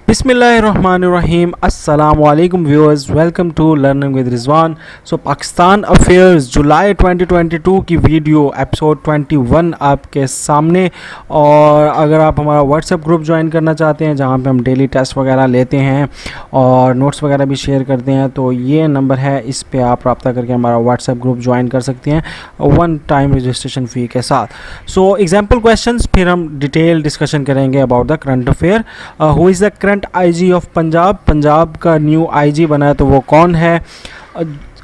बिस्मिल्लाहिर्रहमानिर्रहीम अस्सलाम वालेकुम viewers, welcome to learning with Rizwan. So Pakistan affairs July 2022 की वीडियो एपिसोड 21 आपके सामने। और अगर आप हमारा व्हाट्सएप ग्रुप ज्वाइन करना चाहते हैं जहां पे हम डेली टेस्ट वगैरह लेते हैं और नोट्स वगैरह भी शेयर करते हैं, तो ये नंबर है, इस पे आप रब्ता करके हमारा व्हाट्सएप ग्रुप ज्वाइन कर सकते हैं 1 टाइम रजिस्ट्रेशन फ़ी के साथ। सो एग्जाम्पल क्वेश्चंस, फिर हम डिटेल डिस्कशन करेंगे about the current affair. Who is the current IG of Punjab? Punjab का न्यू आईजी बना है तो वो कौन है?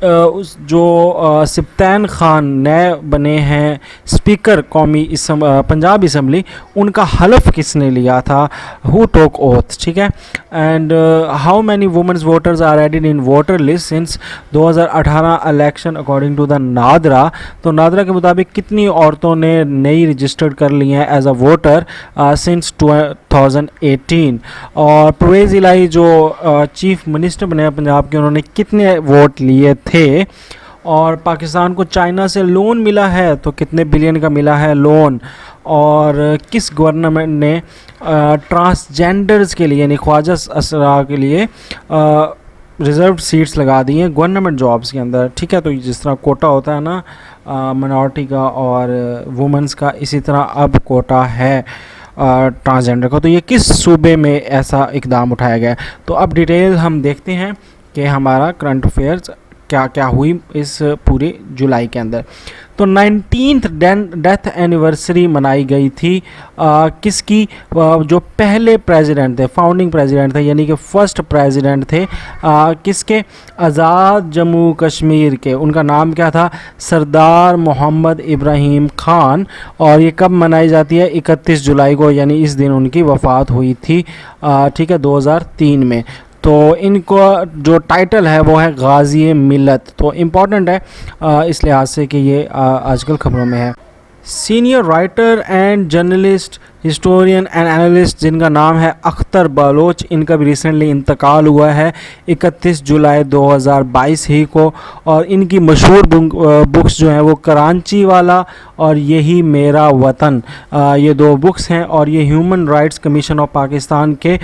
उस जो सिप्तान खान नए बने हैं स्पीकर कौमी पंजाब असम्बली, उनका हलफ किसने लिया था? हु टोक ओथ, ठीक है। And how many womens voters are added in voter list since 2018 election according to the NADRA? तो नादरा के मुताबिक कितनी औरतों ने नई रजिस्टर्ड कर ली हैं एज अ वोटर सिंस 2018? और परवेज़ इलाही जो चीफ मिनिस्टर बने हैं पंजाब के, उन्होंने कितने वोट लिए थे? और पाकिस्तान को चाइना से लोन मिला है तो कितने बिलियन का मिला है लोन? और किस गवर्नमेंट ने ट्रांसजेंडर्स के लिए यानी ख्वाजा असरा के लिए रिज़र्व सीट्स लगा दी हैं गवर्नमेंट जॉब्स के अंदर, ठीक है। तो जिस तरह कोटा होता है ना मिनॉरिटी का और वुमेंस का, इसी तरह अब कोटा है ट्रांसजेंडर का। तो ये किस सूबे में ऐसा इकदाम उठाया गया? तो अब डिटेल हम देखते हैं कि हमारा करंट अफेयर्स क्या क्या हुई इस पूरे जुलाई के अंदर। तो 19th डेथ एनिवर्सरी मनाई गई थी किसकी? जो पहले प्रेसिडेंट थे, फाउंडिंग प्रेसिडेंट थे, यानी कि फर्स्ट प्रेसिडेंट थे किसके? आज़ाद जम्मू कश्मीर के। उनका नाम क्या था? सरदार मोहम्मद इब्राहिम खान। और ये कब मनाई जाती है? 31 जुलाई को, यानी इस दिन उनकी वफ़ात हुई थी, ठीक है, 2003 में। तो इनको जो टाइटल है वो है गाज़ी मिल्लत। तो इम्पॉर्टेंट है इस लिहाज से कि ये आजकल खबरों में है। Senior writer and journalist, historian and analyst जिनका नाम है अख्तर बलोच, इनका भी रिसेंटली इंतकाल हुआ है 31 जुलाई 2022 ही को। और इनकी मशहूर बुक्स जो हैं वो कराची वाला और यही मेरा वतन, ये 2 बुक्स हैं। और ये human rights commission of Pakistan के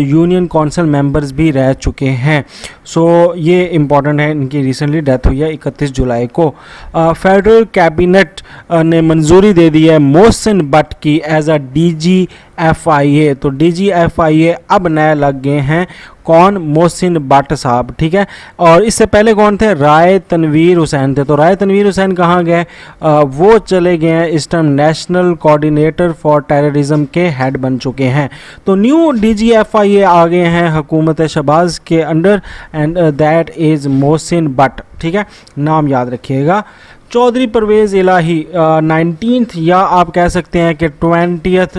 यूनियन काउंसिल मेंबर्स भी रह चुके हैं। सो ये इम्पॉर्टेंट है, इनकी रिसेंटली डेथ हुई है 31 जुलाई को। फेडरल कैबिनेट ने मंजूरी दे दी है मोहसिन बट की एज अ DGFIA। तो DGFIA अब नए लग गए हैं, कौन? मोहसिन बट साहब, ठीक है। और इससे पहले कौन थे? राय तनवीर हुसैन थे। तो राय तनवीर हुसैन कहाँ गए? वो चले गए हैं, इस time national coordinator for terrorism के हेड बन चुके हैं। तो न्यू DGFIA आ गए हैं हुकूमत शहबाज के under, and that is Mohsin but, ठीक है, नाम याद रखिएगा। चौधरी परवेज़ इलाही 19th या आप कह सकते हैं कि 20th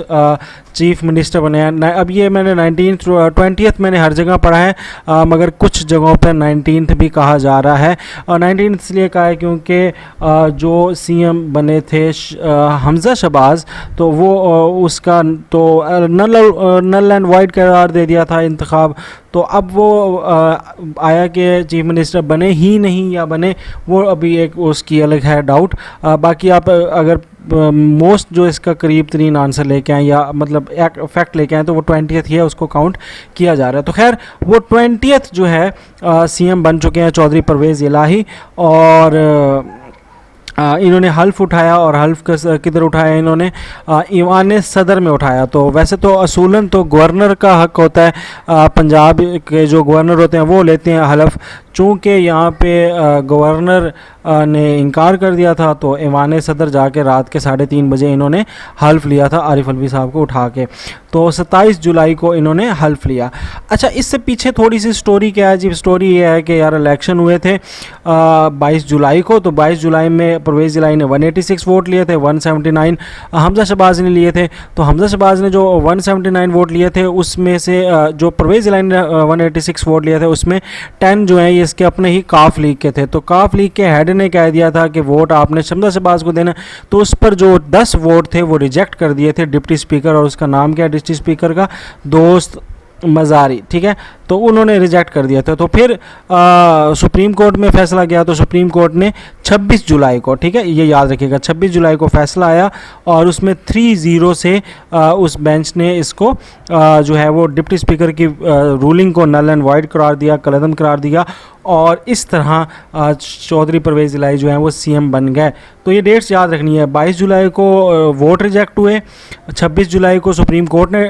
चीफ मिनिस्टर बने हैं। अब ये मैंने 19th 20th मैंने हर जगह पढ़ा है, मगर कुछ जगहों पर 19th भी कहा जा रहा है। 19th इसलिए कहा है क्योंकि जो CM बने थे हमज़ा शहबाज, तो वो उसका तो नल एंड वाइड करार दे दिया था इंतखाब। तो अब वो आया कि चीफ मिनिस्टर बने ही नहीं या बने, वो अभी एक उसकी अलग है डाउट। बाकी आप अगर मोस्ट जो इसका करीब तरीन आंसर लेके आए या मतलब एक फैक्ट लेके आए तो वो 20th ही है, उसको काउंट किया जा रहा है। तो खैर वो 20th जो है CM बन चुके हैं चौधरी परवेज़ इलाही। और इन्होंने हल्फ उठाया, और हल्फ किधर उठाया इन्होंने? ईवान सदर में उठाया। तो वैसे तो असूलन तो गवर्नर का हक होता है, पंजाब के जो गवर्नर होते हैं वो लेते हैं हल्फ। चूँकि यहाँ पे गवर्नर ने इनकार कर दिया था, तो ईवान सदर जाके रात के 3:30 बजे इन्होंने हल्फ लिया था आरिफ अलवी साहब को उठा के। तो 27 जुलाई को इन्होंने हल्फ लिया। अच्छा, इससे पीछे थोड़ी सी स्टोरी क्या है जी? स्टोरी ये है कि यार इलेक्शन हुए थे 22 जुलाई को। तो 22 जुलाई में परवेज़ इलाही ने 186 वोट लिए थे, 179 हमज़ा शहबाज ने लिए थे। तो हमज़ा शहबाज ने जो 179 वोट लिए थे, उसमें से जो परवेज़ इलाही ने 186 वोट लिए थे, उसमें 10 जो हैं इसके अपने ही काफ लीग के थे। तो काफ लीग के हेड ने कह दिया था कि वोट आपने हमज़ा शहबाज को देना। तो उस पर जो 10 वोट थे वो रिजेक्ट कर दिए थे डिप्टी स्पीकर, और उसका नाम क्या है डिप्टी स्पीकर का? दोस्त मज़ारी, ठीक है। तो उन्होंने रिजेक्ट कर दिया था। तो फिर सुप्रीम कोर्ट में फैसला गया, तो सुप्रीम कोर्ट ने 26 जुलाई को, ठीक है, ये याद रखिएगा, 26 जुलाई को फैसला आया और उसमें 3-0 से उस बेंच ने इसको जो है वो डिप्टी स्पीकर की रूलिंग को नल एंड वॉइड करार दिया, कलअदम करार दिया, और इस तरह चौधरी परवेज़ इलाही जो है वो सीएम बन गए। तो ये डेट्स याद रखनी है। 22 जुलाई को वोट रिजेक्ट हुए, 26 जुलाई को सुप्रीम कोर्ट ने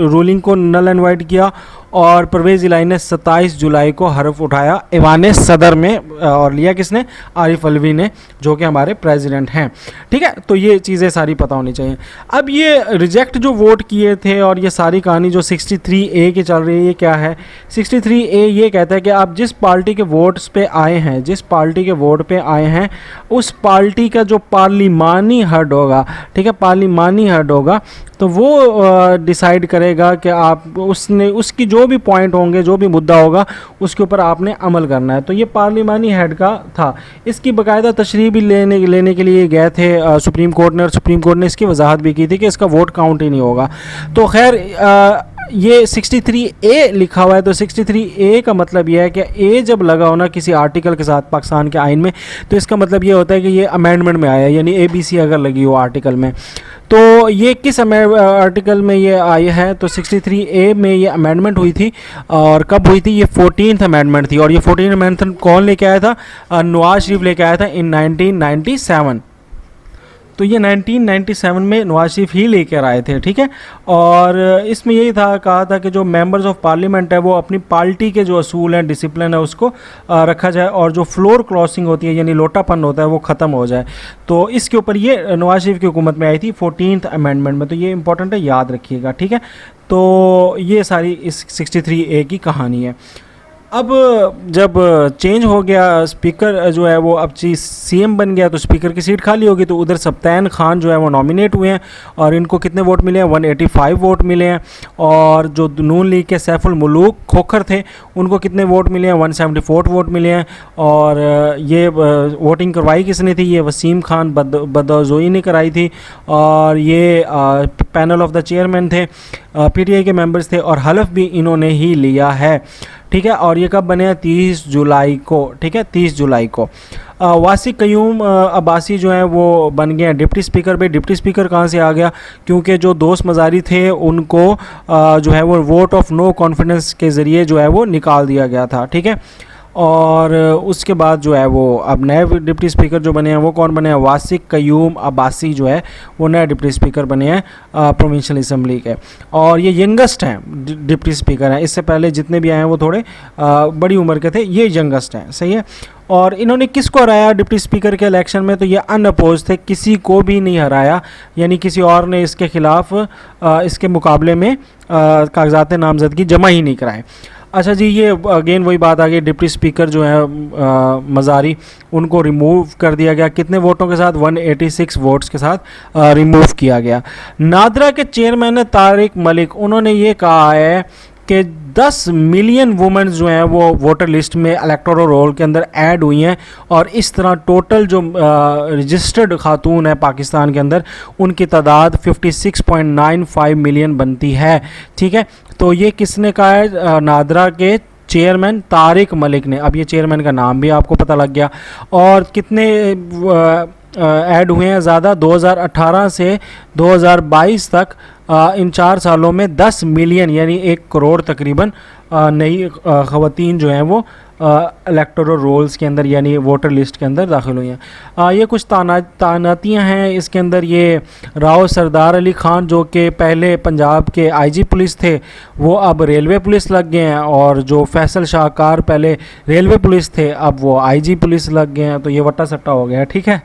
रूलिंग को नल एंड वाइड किया, और परवेज़ इलाही ने 27 जुलाई को हरफ उठाया ऐवान सदर में, और लिया किसने? आरिफ अलवी ने, जो कि हमारे प्रेसिडेंट हैं। ठीक है, तो ये चीज़ें सारी पता होनी चाहिए। अब ये रिजेक्ट जो वोट किए थे और ये सारी कहानी जो 63A की चल रही है, ये क्या है? 63A ये कहता है कि आप जिस पार्टी के वोट्स पे आए हैं, जिस पार्टी के वोट पे आए हैं, उस पार्टी का जो पार्लिमानी हेड होगा, ठीक है, पार्लिमानी हेड होगा, तो वो डिसाइड करेगा कि आप उसकी जो भी पॉइंट होंगे, जो भी मुद्दा होगा, उसके ऊपर आपने अमल करना है। तो ये पार्लिमानी हेड का था। इसकी बाकायदा तशरीह भी लेने के लिए गए थे सुप्रीम कोर्ट ने, और सुप्रीम कोर्ट ने इसकी वजाहत भी की थी कि इसका वोट काउंट ही नहीं होगा। तो खैर ये 63A लिखा हुआ है, तो 63A का मतलब यह है कि ए जब लगा हो ना किसी आर्टिकल के साथ पाकिस्तान के आइन में, तो इसका मतलब ये होता है कि ये अमेंडमेंट में आया है, यानी ABC अगर लगी हो आर्टिकल में। तो ये किस आर्टिकल में ये आई है? तो 63A में ये अमेंडमेंट हुई थी, और कब हुई थी? ये 14th अमेंडमेंट थी, और ये 14th अमेंडमेंट कौन लेके आया था? नवाज शरीफ लेके आया था इन 1997। तो ये 1997 में नवाज शरीफ ही लेकर आए थे, ठीक है। और इसमें यही था, कहा था कि जो मेंबर्स ऑफ पार्लियामेंट है वो अपनी पार्टी के जो असूल हैं, डिसिप्लिन है, उसको रखा जाए, और जो फ्लोर क्रॉसिंग होती है, यानी लोटापन होता है, वो ख़त्म हो जाए। तो इसके ऊपर ये नवाज शरीफ की हुकूमत में आई थी 14th अमेंडमेंट में। तो ये इंपॉर्टेंट है, याद रखिएगा, ठीक है। तो ये सारी इस 63A की कहानी है। अब जब चेंज हो गया, स्पीकर जो है वो अब सीएम बन गया, तो स्पीकर की सीट खाली होगी, तो उधर सब्तैन खान जो है वो नॉमिनेट हुए हैं, और इनको कितने वोट मिले हैं? 185 वोट मिले हैं। और जो नून लीग के सैफुल मुलूक खोखर थे, उनको कितने वोट मिले हैं? 174 वोट मिले हैं। और ये वोटिंग करवाई किसने थी? ये वसीम खान बदौज़ोई ने कराई थी, और ये पैनल ऑफ द चेयरमैन थे, PTI के मेंबर्स थे, और हलफ भी इन्होंने ही लिया है, ठीक है। और ये कब बने हैं? 30 जुलाई को, ठीक है, 30 जुलाई को। वासिक कयूम अब्बासी जो है वो बन गए हैं डिप्टी स्पीकर पे। डिप्टी स्पीकर कहाँ से आ गया? क्योंकि जो दोस्त मज़ारी थे उनको जो है वो वोट ऑफ नो कॉन्फिडेंस के ज़रिए जो है वो निकाल दिया गया था, ठीक है। और उसके बाद जो है वो अब नए डिप्टी स्पीकर जो बने हैं वो कौन बने हैं? वासिक कयूम अब्बासी जो है वो नए डिप्टी स्पीकर बने हैं प्रोविंशियल असम्बली के, और ये यंगेस्ट हैं डिप्टी स्पीकर हैं। इससे पहले जितने भी आए हैं वो थोड़े बड़ी उम्र के थे, ये यंगेस्ट हैं, सही है। और इन्होंने किसको हराया डिप्टी स्पीकर के इलेक्शन में? तो ये अनअपोज थे, किसी को भी नहीं हराया, यानी किसी और ने इसके ख़िलाफ़ इसके मुकाबले में कागजात नामजदगी जमा ही नहीं कराए। अच्छा जी, ये अगेन वही बात आ गई, डिप्टी स्पीकर जो है मज़ारी, उनको रिमूव कर दिया गया। कितने वोटों के साथ? 186 वोट्स के साथ रिमूव किया गया। नादरा के चेयरमैन है तारिक मलिक, उन्होंने ये कहा है कि 10 मिलियन वुमेन जो हैं वो वोटर लिस्ट में इलेक्टोरल रोल के अंदर ऐड हुई हैं, और इस तरह टोटल जो रजिस्टर्ड खातून है पाकिस्तान के अंदर, उनकी तादाद 56.95 मिलियन बनती है, ठीक है। तो ये किसने कहा है? नादरा के चेयरमैन तारिक मलिक ने। अब ये चेयरमैन का नाम भी आपको पता लग गया। और कितने ऐड हुए हैं ज़्यादा? 2018 से 2022 तक इन 4 सालों में 10 मिलियन यानी 1 करोड़ तकरीबन नई ख़वातीन जो हैं वो इलेक्टोरल रोल्स के अंदर यानी वोटर लिस्ट के अंदर दाखिल हुई हैं। ये कुछ तानातियाँ हैं इसके अंदर। ये राव सरदार अली ख़ान जो कि पहले पंजाब के IG पुलिस थे, वो अब रेलवे पुलिस लग गए हैं, और जो फैसल शाहकार पहले रेलवे पुलिस थे, अब वो IG पुलिस लग गए हैं। तो ये वट्टा सट्टा हो गया, ठीक है।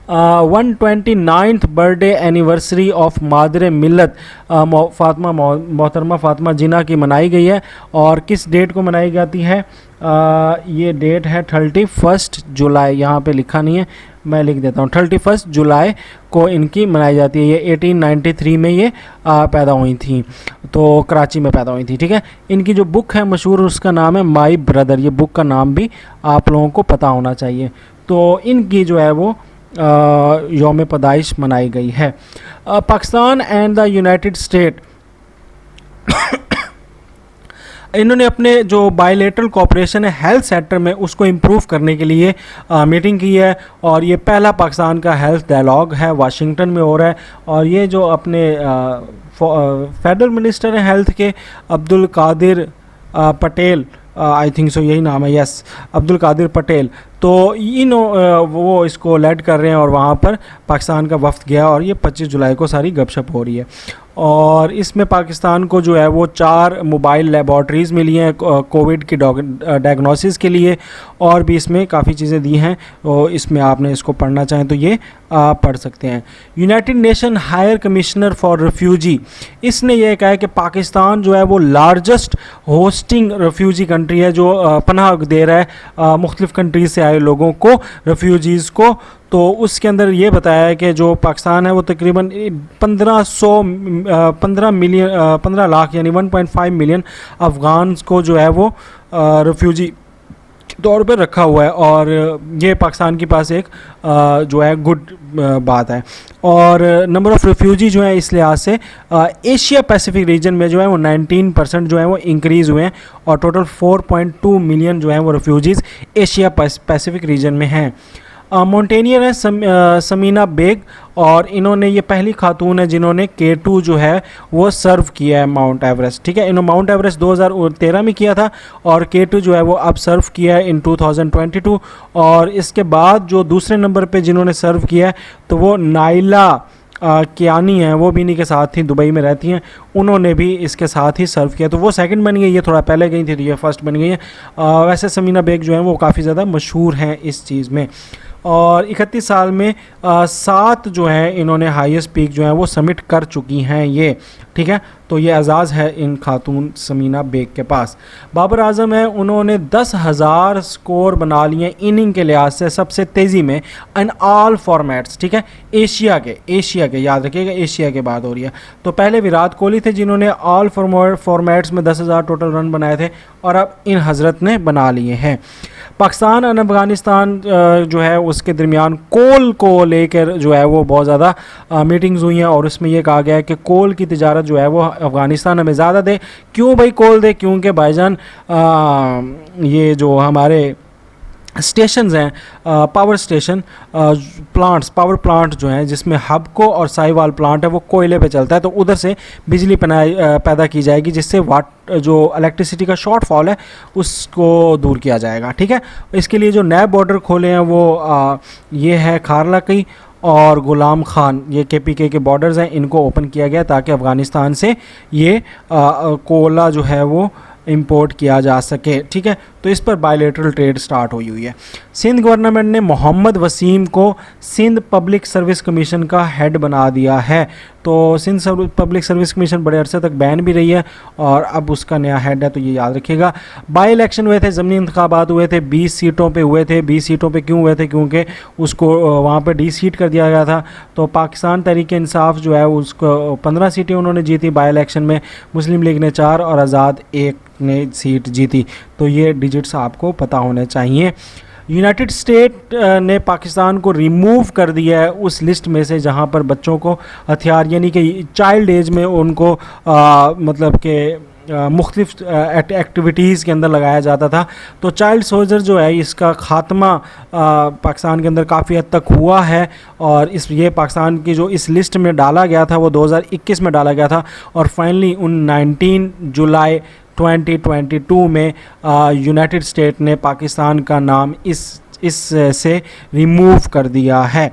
129th बर्थडे एनिवर्सरी ऑफ मादर मिल्लत मोहतरमा फ़ातिमा जिन्ना की मनाई गई है, और किस डेट को मनाई जाती है? ये डेट है 31 जुलाई, यहाँ पे लिखा नहीं है, मैं लिख देता हूँ। 31 जुलाई को इनकी मनाई जाती है। ये 1893 में ये पैदा हुई थी, तो कराची में पैदा हुई थी, ठीक है। इनकी जो बुक है मशहूर, उसका नाम है माई ब्रदर। ये बुक का नाम भी आप लोगों को पता होना चाहिए। तो इनकी जो है वो यौम पैदाइश मनाई गई है। Pakistan and the United state इन्होंने अपने जो बायलेटरल कोऑपरेशन है हेल्थ सेक्टर में उसको इम्प्रूव करने के लिए मीटिंग की है, और ये पहला पाकिस्तान का हेल्थ डायलॉग है, वाशिंगटन में हो रहा है। और ये जो अपने फेडरल मिनिस्टर हैं हेल्थ के, Abdul Qadir Patel, I think so यही नाम है, यस, अब्दुल कादिर पटेल, तो वो इसको लेड कर रहे हैं, और वहाँ पर पाकिस्तान का वफ्द गया, और ये 25 जुलाई को सारी गपशप हो रही है। और इसमें पाकिस्तान को जो है वो 4 मोबाइल लेबॉर्ट्रीज़ मिली हैं कोविड की डायग्नोसिस के लिए, और भी इसमें काफ़ी चीज़ें दी हैं, तो इसमें आपने इसको पढ़ना चाहें तो ये पढ़ सकते हैं। United Nation higher commissioner for refugee, इसने ये कहा है कि पाकिस्तान जो है वो लार्जेस्ट होस्टिंग रेफ्यूजी कंट्री है, जो पनाह दे रहा है मुख्तलिफ़ कंट्रीज़ से आए लोगों को, रेफ्यूजीज़ को। तो उसके अंदर ये बताया है कि जो पाकिस्तान है वो तकरीबन 15 लाख यानी 1.5 मिलियन अफ़गान को जो है वो रेफ्यूजी तौर पर रखा हुआ है, और ये पाकिस्तान के पास एक जो है गुड बात है। और नंबर ऑफ़ रेफ्यूजी जो है इस लिहाज से एशिया पैसिफिक रीजन में जो है वो 19% जो है वो इंक्रीज़ हुए हैं, और टोटल 4.2 मिलियन जो है वो रेफ्यूजीज़ एशिया पैसिफिक रीजन में हैं। माउंटेनियर है समीना बेग, और इन्होंने ये पहली खातून है जिन्होंने K2 जो है वो सर्व किया है माउंट एवरेस्ट। ठीक है, इन्होंने माउंट एवरेस्ट 2013 में किया था, और K2 जो है वो अब सर्व किया है इन 2022। और इसके बाद जो दूसरे नंबर पे जिन्होंने सर्व किया है तो वो नाइला कियानी हैं, वो भी इन्हीं के साथ ही दुबई में रहती हैं, उन्होंने भी इसके साथ ही सर्व किया, तो वो सेकंड बन गई, ये थोड़ा पहले गई थी तो ये फर्स्ट बन गई है। वैसे समीना बेग जो है वो काफ़ी ज़्यादा मशहूर हैं इस चीज़ में। और 31 साल में 7 जो है इन्होंने हाईएस्ट पीक जो है वो सबमिट कर चुकी हैं ये। ठीक है, तो ये एजाज़ है इन खातून समीना बेग के पास। बाबर आजम है, उन्होंने 10,000 स्कोर बना लिए इनिंग के लिहाज से सबसे तेज़ी में इन ऑल फॉर्मेट्स। ठीक है, एशिया के याद रखिएगा, एशिया के बात हो रही है। तो पहले विराट कोहली थे जिन्होंने ऑल फॉर्मेट्स में 10,000 टोटल रन बनाए थे, और अब इन हज़रत ने बना लिए हैं। पाकिस्तान और अफ़गानिस्तान जो है उसके दरमियान कोल को लेकर जो है वो बहुत ज़्यादा मीटिंग्स हुई हैं, और उसमें ये कहा गया है कि कोल की तिजारत जो है वो अफ़गानिस्तान हमें ज़्यादा दे। क्यों भाई कोल दे? क्योंकि भाईजान ये जो हमारे स्टेशंस हैं, पावर स्टेशन पावर प्लांट जो हैं, जिसमें हबको और साहिवाल प्लांट है वो कोयले पे चलता है, तो उधर से बिजली पैदा की जाएगी, जिससे जो इलेक्ट्रिसिटी का शॉर्टफॉल है उसको दूर किया जाएगा। ठीक है, इसके लिए जो नए बॉर्डर खोले हैं वो ये है खारला की और गुलाम खान, ये KPK के बॉर्डर्स हैं, इनको ओपन किया गया ताकि अफ़गानिस्तान से ये कोयला जो है वो इंपोर्ट किया जा सके। ठीक है, तो इस पर बायलेटरल ट्रेड स्टार्ट हुई है। सिंध गवर्नमेंट ने मोहम्मद वसीम को सिंध पब्लिक सर्विस कमीशन का हेड बना दिया है। तो सिंध पब्लिक सर्विस कमीशन बड़े अरसे तक बैन भी रही है, और अब उसका नया हेड है, तो ये याद रखिएगा। बाई इलेक्शन हुए थे, ज़मीनी इंतखाबात हुए थे, 20 सीटों पे हुए थे। 20 सीटों पे क्यों हुए थे? क्योंकि उसको वहाँ पे डी-सीट कर दिया गया था। तो पाकिस्तान तहरीक इंसाफ जो है उसको 15 सीटें उन्होंने जीती बाई इलेक्शन में, मुस्लिम लीग ने 4 और आज़ाद 1 ने सीट जीती। तो ये डिजिट्स आपको पता होने चाहिए। यूनाइटेड स्टेट ने पाकिस्तान को रिमूव कर दिया है उस लिस्ट में से जहां पर बच्चों को हथियार यानी कि चाइल्ड एज में उनको मतलब कि मुख्तलिफ एक्टिविटीज़ के अंदर लगाया जाता था। तो चाइल्ड सोल्जर जो है इसका ख़ात्मा पाकिस्तान के अंदर काफ़ी हद तक हुआ है, और ये पाकिस्तान की जो इस लिस्ट में डाला गया था वो 2021 में डाला गया था, और फाइनली 19 जुलाई 2022 में यूनाइटेड स्टेट ने पाकिस्तान का नाम इस से रिमूव कर दिया है।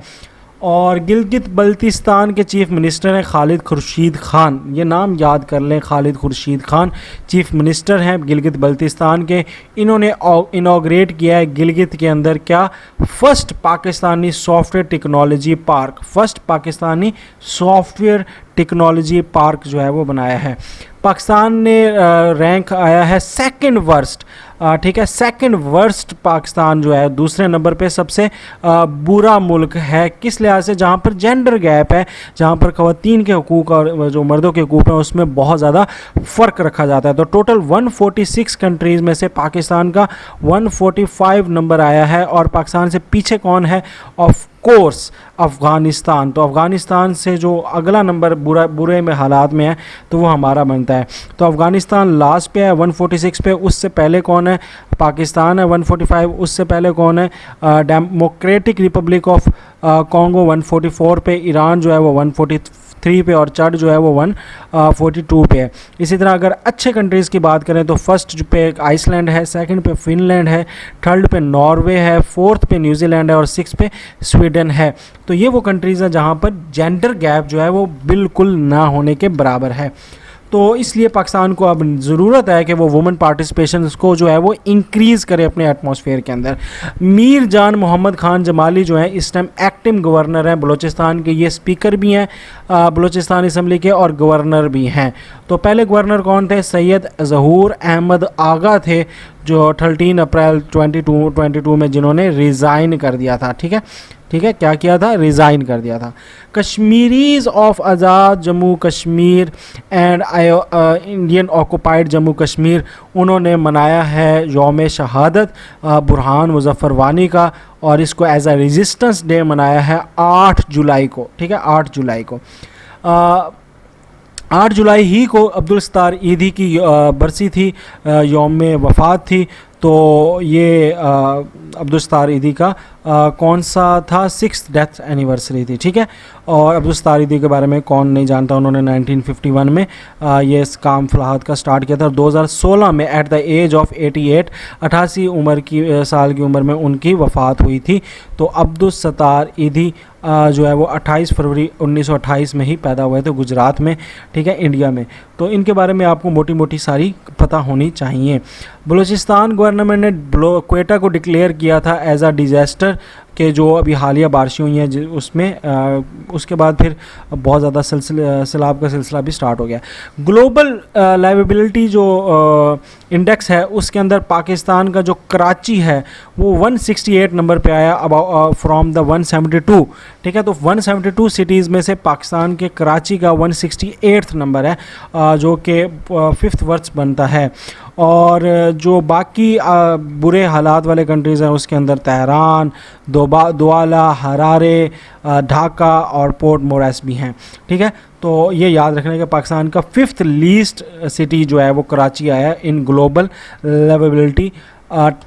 और गिलगित बल्तिस्तान के चीफ़ मिनिस्टर हैं खालिद खुर्शीद ख़ान, ये नाम याद कर लें, खालिद खुर्शीद ख़ान चीफ़ मिनिस्टर हैं गिलगित बल्तिस्तान के। इन्होंने इनॉग्रेट किया है गिलगित के अंदर क्या, first Pakistani software technology park, first Pakistani software technology park जो है वो बनाया है। पाकिस्तान ने रैंक आया है सेकंड वर्स्ट, ठीक है, सेकंड वर्स्ट पाकिस्तान जो है दूसरे नंबर पे सबसे बुरा मुल्क है। किस लिहाज से? जहाँ पर जेंडर गैप है, जहाँ पर ख़वातीन के हकूक़ और जो मर्दों के हकूक़ हैं उसमें बहुत ज़्यादा फ़र्क रखा जाता है। तो टोटल 146 कंट्रीज़ में से पाकिस्तान का 145 नंबर आया है। और पाकिस्तान से पीछे कौन है? कोर्स अफ़गानिस्तान। तो अफ़गानिस्तान से जो अगला नंबर बुरे में हालात में है तो वो हमारा बनता है। तो अफ़गानिस्तान लास्ट पे है 146 पे। उससे पहले कौन है? पाकिस्तान है 145। उससे पहले कौन है? डेमोक्रेटिक रिपब्लिक ऑफ कॉन्गो 144 पे। ईरान जो है वो 143 पे और चड जो है वो 142 पे है। इसी तरह अगर अच्छे कंट्रीज़ की बात करें तो फर्स्ट पे आइसलैंड है, सेकंड पे फिनलैंड है, थर्ड पे नॉर्वे है, फोर्थ पे न्यूजीलैंड है और सिक्स पे स्वीडन है। तो ये वो कंट्रीज़ हैं जहाँ पर जेंडर गैप जो है वो बिल्कुल ना होने के बराबर है। तो इसलिए पाकिस्तान को अब ज़रूरत है कि वो वुमेन पार्टिसिपेशन को जो है वो इंक्रीज़ करे अपने एटमॉस्फेयर के अंदर। मीर जान मोहम्मद ख़ान जमाली जो है इस टाइम एक्टिव गवर्नर हैं बलूचिस्तान के। ये स्पीकर भी हैं बलूचिस्तान असम्बली के और गवर्नर भी हैं। तो पहले गवर्नर कौन थे? सैयद ज़हूर अहमद आगा थे, जो 13 अप्रैल 2022 में जिन्होंने रिज़ाइन कर दिया था। ठीक है, क्या किया था? रिज़ाइन कर दिया था। Kashmiris of Azad Jammu Kashmir and Indian occupied Jammu Kashmir, उन्होंने मनाया है यौम शहादत बुरहान मुज़फ़्फ़र वानी का, और इसको एज अ रेजिस्टेंस डे मनाया है 8 जुलाई को। ठीक है, 8 जुलाई को। 8 जुलाई ही को अब्दुल सत्तार ईदी की बरसी थी, यौम वफ़ात थी। तो ये अब्दुल सत्तार ईदी का कौन सा था? 6th डेथ एनिवर्सरी थी। ठीक है, और अब्दुल सत्तार ईदी के बारे में कौन नहीं जानता, उन्होंने 1951 में ये इस काम फलाहत का स्टार्ट किया था और 2016 में एट द एज ऑफ 88 साल की उम्र में उनकी वफ़ात हुई थी। तो अब्दुल सत्तार ईदी जो है वो 28 फरवरी 1928 में ही पैदा हुए थे गुजरात में। ठीक है, इंडिया में। तो इनके बारे में आपको मोटी मोटी सारी पता होनी चाहिए। बलूचिस्तान गवर्नमेंट ने क्वेटा को डिक्लेयर किया था एज अ डिज़ास्टर के जो अभी हालिया बारिशें हुई हैं उसमें उसके बाद फिर बहुत ज़्यादा सैलाब का सिलसिला भी स्टार्ट हो गया। ग्लोबल लाइवेबिलिटी जो इंडेक्स है उसके अंदर पाकिस्तान का जो कराची है वो 168 नंबर पे आया अबाउट फ्रॉम द 172। ठीक है, तो 172 सिटीज़ में से पाकिस्तान के कराची का 168 नंबर है, जो कि 5th वर्स्ट बनता है। और जो बाकी बुरे हालात वाले कंट्रीज़ हैं उसके अंदर तेहरान, दुआला, हरारे, ढाका और पोर्ट मोरेस भी हैं। ठीक है, तो ये याद रखने का पाकिस्तान का 5th लीस्ट सिटी जो है वो कराची आया है in global liveability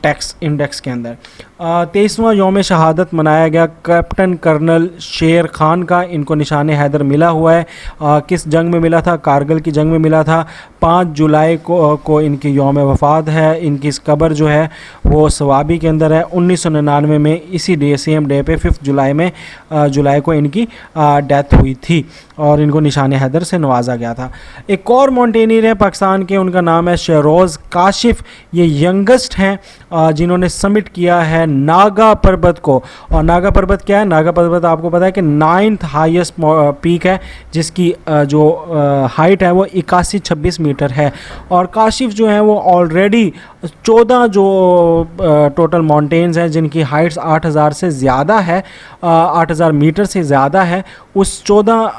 tax index के अंदर। 23वां यौम शहादत मनाया गया कैप्टन कर्नल शेर खान का। इनको निशान हैदर मिला हुआ है। किस जंग में मिला था? कारगिल की जंग में मिला था। 5 जुलाई को इनकी यौम वफ़ात है। इनकी कब्र जो है वो सवाबी के अंदर है। 1999 में इसी डे सेम डे पे 5 जुलाई को इनकी डेथ हुई थी और इनको निशान हैदर से नवाजा गया था। एक और माउंटेनियर है पाकिस्तान के, उनका नाम है शहरोज़ काशिफ। ये यंगेस्ट हैं जिन्होंने समिट किया है नागा पर्वत को। और नागा पर्वत क्या है? नागा पर्वत आपको पता है कि 9th हाईएस्ट पीक है, जिसकी जो हाइट है वो 8126 मीटर है। और काशिफ जो है वो ऑलरेडी 14 जो टोटल माउंटेन्स हैं जिनकी हाइट्स 8000 से ज़्यादा है, 8000 मीटर से ज़्यादा है, उस 14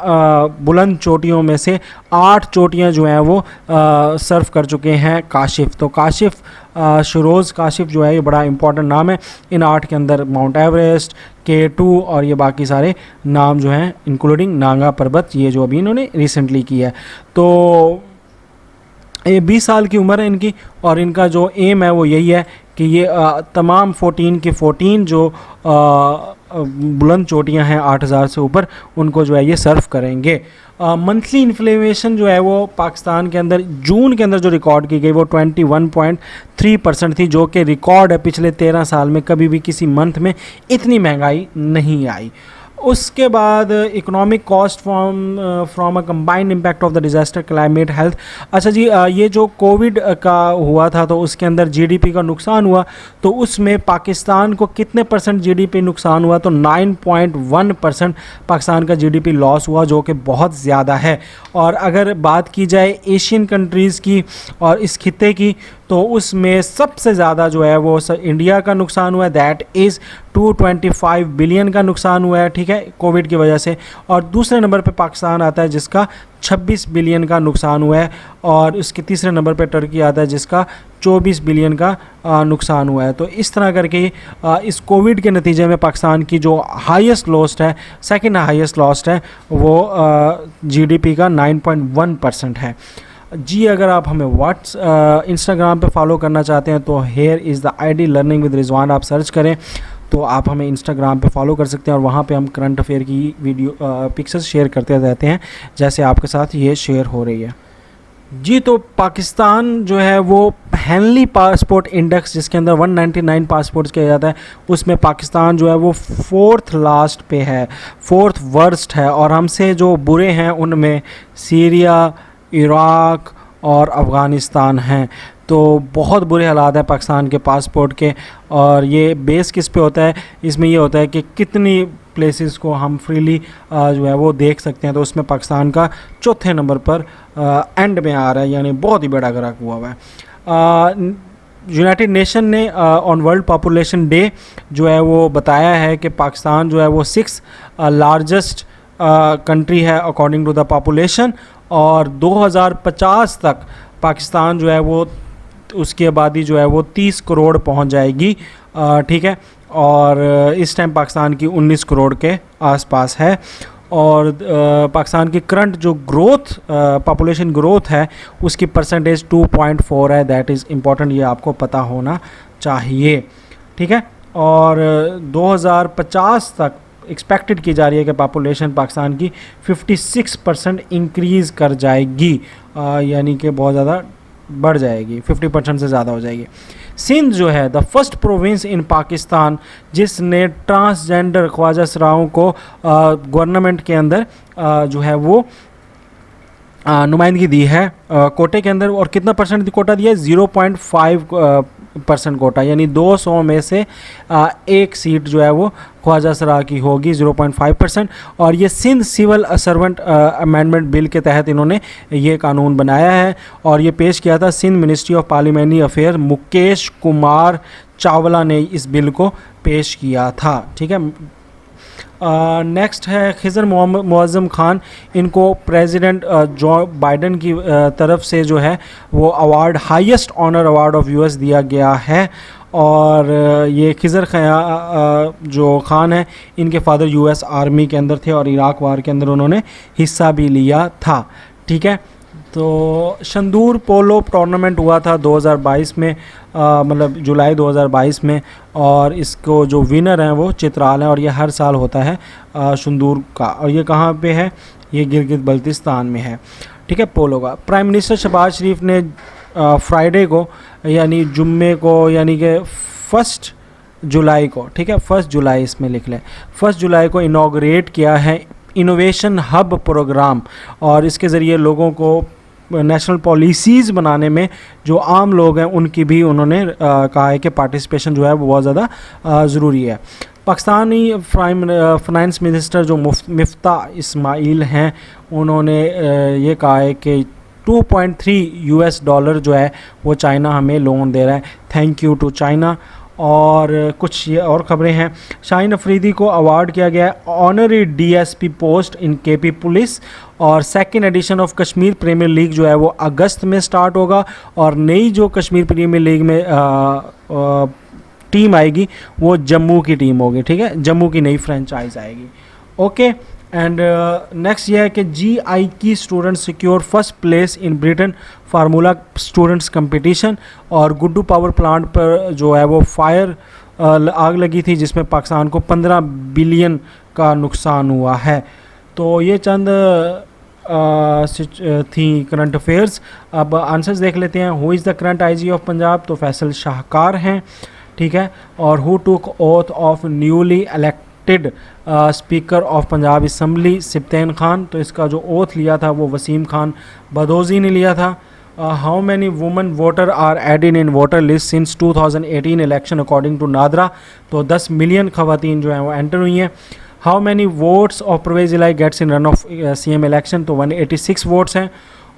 बुलंद चोटियों में से 8 चोटियाँ जो हैं वो सर्व कर चुके हैं काशिफ। तो काशिफ शरोज़ काशिफ जो है ये बड़ा इंपॉर्टेंट नाम है। इन 8 के अंदर माउंट एवरेस्ट, K2 और ये बाकी सारे नाम जो हैं इंक्लूडिंग नागा पर्वत, ये जो अभी इन्होंने रिसेंटली की है। तो ये 20 साल की उम्र है इनकी और इनका जो एम है वो यही है कि ये तमाम 14 की 14 जो बुलंद चोटियां हैं 8000 से ऊपर, उनको जो है ये सर्व करेंगे। मंथली इन्फ्लेमेशन जो है वो पाकिस्तान के अंदर जून के अंदर जो रिकॉर्ड की गई वो 21.3% थी, जो कि रिकॉर्ड है। पिछले 13 साल में कभी भी किसी मंथ में इतनी महंगाई नहीं आई। उसके बाद economic cost from a combined impact of the disaster climate health. अच्छा जी, ये जो कोविड का हुआ था तो उसके अंदर जीडीपी का नुकसान हुआ, तो उसमें पाकिस्तान को कितने % जीडीपी नुकसान हुआ? तो 9.1% पाकिस्तान का जीडीपी लॉस हुआ, जो कि बहुत ज़्यादा है। और अगर बात की जाए एशियन कंट्रीज़ की और इस खित्ते की, तो उसमें सबसे ज़्यादा जो है वो इंडिया का नुकसान हुआ है, दैट इज़ 225 बिलियन का नुकसान हुआ है, ठीक है, कोविड की वजह से। और दूसरे नंबर पे पाकिस्तान आता है जिसका 26 बिलियन का नुकसान हुआ है, और उसके तीसरे नंबर पे टर्की आता है जिसका 24 बिलियन का नुकसान हुआ है। तो इस तरह करके इस कोविड के नतीजे में पाकिस्तान की जो हाईएस्ट लॉस्ट है, सेकंड हाईएस्ट लॉस्ट है, वो जीडीपी का 9.1% है जी। अगर आप हमें इंस्टाग्राम पे फॉलो करना चाहते हैं तो here is the ID learning with Rizwan आप सर्च करें तो आप हमें इंस्टाग्राम पे फॉलो कर सकते हैं, और वहाँ पे हम करंट अफेयर की वीडियो पिक्चर्स शेयर करते रहते हैं जैसे आपके साथ ये शेयर हो रही है जी। तो पाकिस्तान जो है वो हेनली पासपोर्ट इंडेक्स जिसके अंदर 199 पासपोर्ट्स किया जाता है, उसमें पाकिस्तान जो है वो 4th लास्ट पे है, 4th वर्स्ट है। और हमसे जो बुरे हैं उनमें सीरिया, इराक और अफ़गानिस्तान हैं। तो बहुत बुरे हालात हैं पाकिस्तान के पासपोर्ट के। और ये बेस किस पे होता है, इसमें ये होता है कि कितनी प्लेसेस को हम फ्रीली जो है वो देख सकते हैं। तो उसमें पाकिस्तान का चौथे नंबर पर एंड में आ रहा है, यानी बहुत ही बड़ा ग्राफ हुआ हुआ है। यूनाइटेड नेशन ने ऑन वर्ल्ड पॉपुलेशन डे जो है वो बताया है कि पाकिस्तान जो है वो 6th लार्जेस्ट कंट्री है अकॉर्डिंग टू द पॉपुलेशन, और 2050 तक पाकिस्तान जो है वो उसकी आबादी जो है वो 30 करोड़ पहुंच जाएगी, ठीक है। और इस टाइम पाकिस्तान की 19 करोड़ के आसपास है। और पाकिस्तान की करंट जो ग्रोथ पॉपुलेशन ग्रोथ है उसकी परसेंटेज 2.4 है, दैट इज़ इम्पॉर्टेंट, ये आपको पता होना चाहिए, ठीक है। और 2050 तक एक्सपेक्टेड की जा रही है कि पॉपुलेशन पाकिस्तान की 56% इंक्रीज़ कर जाएगी, यानी कि बहुत ज़्यादा बढ़ जाएगी, 50% से ज़्यादा हो जाएगी। सिंध जो है द फर्स्ट प्रोविंस इन पाकिस्तान जिसने ट्रांसजेंडर ख्वाजा सराओं को गवर्नमेंट के अंदर जो है वो नुमाइंदगी दी है कोटे के अंदर। और कितना परसेंट कोटा दिया है, 0.5% कोटा, यानी 200 में से एक सीट जो है वो ख्वाजा सरा की होगी, 0.5%। और ये Sindh civil servant amendment bill के तहत इन्होंने ये कानून बनाया है, और ये पेश किया था Sindh ministry of parliamentary affair, Mukesh Kumar Chawla ने इस बिल को पेश किया था, ठीक है। नेक्स्ट है खिज़र मुअज़्ज़म खान, इनको प्रेसिडेंट जो बाइडन की तरफ से जो है वो award, highest honour award of US दिया गया है। और ये खिज़र जो खान है, इनके फादर यूएस आर्मी के अंदर थे और इराक वार के अंदर उन्होंने हिस्सा भी लिया था, ठीक है। तो शंदूर पोलो टूर्नामेंट हुआ था 2022 में, मतलब जुलाई 2022 में, और इसको जो विनर हैं वो चित्राल हैं, और ये हर साल होता है शंदूर का। और ये कहाँ पे है, ये गिलगित बल्तिस्तान में है, ठीक है, पोलो का। प्राइम मिनिस्टर शहबाज शरीफ ने फ्राइडे को यानी जुम्मे को, यानी कि 1 जुलाई को, ठीक है, 1 जुलाई इसमें लिख लें, 1 जुलाई को इनॉग्रेट किया है इनोवेशन हब प्रोग्राम। और इसके ज़रिए लोगों को नेशनल पॉलिसीज़ बनाने में जो आम लोग हैं उनकी भी उन्होंने कहा है कि पार्टिसिपेशन जो है वो बहुत ज़्यादा ज़रूरी है। पाकिस्तानी फाइनेंस मिनिस्टर जो मिफ्ता इस्माइल हैं, उन्होंने ये कहा है कि $2.3 जो है वो चाइना हमें लोन दे रहा है, थैंक यू टू चाइना। और कुछ ये और ख़बरें हैं, शाहीन अफरीदी को अवार्ड किया गया है honorary DSP post in KP police. और second edition of Kashmir premier league जो है वो अगस्त में स्टार्ट होगा, और नई जो कश्मीर प्रीमियर लीग में टीम आएगी वो जम्मू की टीम होगी, ठीक है, जम्मू की नई फ्रेंचाइज आएगी, ओके। एंड नेक्स्ट ये है कि GI की student secure first place in Britain formula students competition. और गुड्डू पावर प्लांट पर जो है वो फायर आग लगी थी जिसमें पाकिस्तान को 15 बिलियन का नुकसान हुआ है। तो ये चंद थी करंट अफेयर्स। अब आंसर्स देख लेते हैं। Who is the current IG of Punjab, तो फैसल शाहकार हैं, ठीक है। और who took oath of newly elected speaker of Punjab assembly, Sibtain Khan, तो इसका जो ओथ लिया था वो वसीम खान बदोजी ने लिया था। How many women voter are added in voter list since 2018 election according to NADRA, तो 10 मिलियन खवातीन जो हैं वो एंटर हुई हैं। How many votes of Pervaiz Elahi gets in run off CM election, तो 186 वोट्स हैं।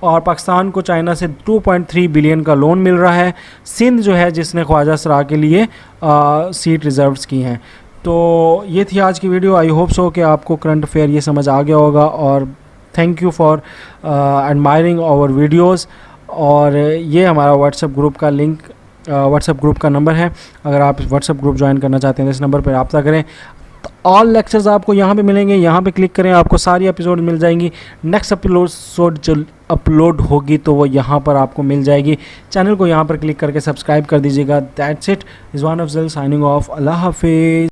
और पाकिस्तान को चाइना से 2.3 बिलियन का लोन मिल रहा है। सिंध जो है जिसने ख्वाजा सरा के लिए सीट रिज़र्व्स की हैं। तो ये थी आज की वीडियो। आई होप सो कि आपको करंट अफेयर ये समझ आ गया होगा, और thank you for admiring our videos. और ये हमारा व्हाट्सएप ग्रुप का लिंक, व्हाट्सएप ग्रुप का नंबर है। अगर आप व्हाट्सएप ग्रुप ज्वाइन करना चाहते हैं तो इस नंबर पर रब्ता करें। ऑल लेक्चर्स आपको यहाँ पे मिलेंगे, यहाँ पे क्लिक करें, आपको सारी एपिसोड मिल जाएंगी। नेक्स्ट एपिसोड जो अपलोड होगी तो वो यहाँ पर आपको मिल जाएगी। चैनल को यहाँ पर क्लिक करके सब्सक्राइब कर दीजिएगा। That's it. Rizwan Afzal signing off. अल्लाह हाफिज़।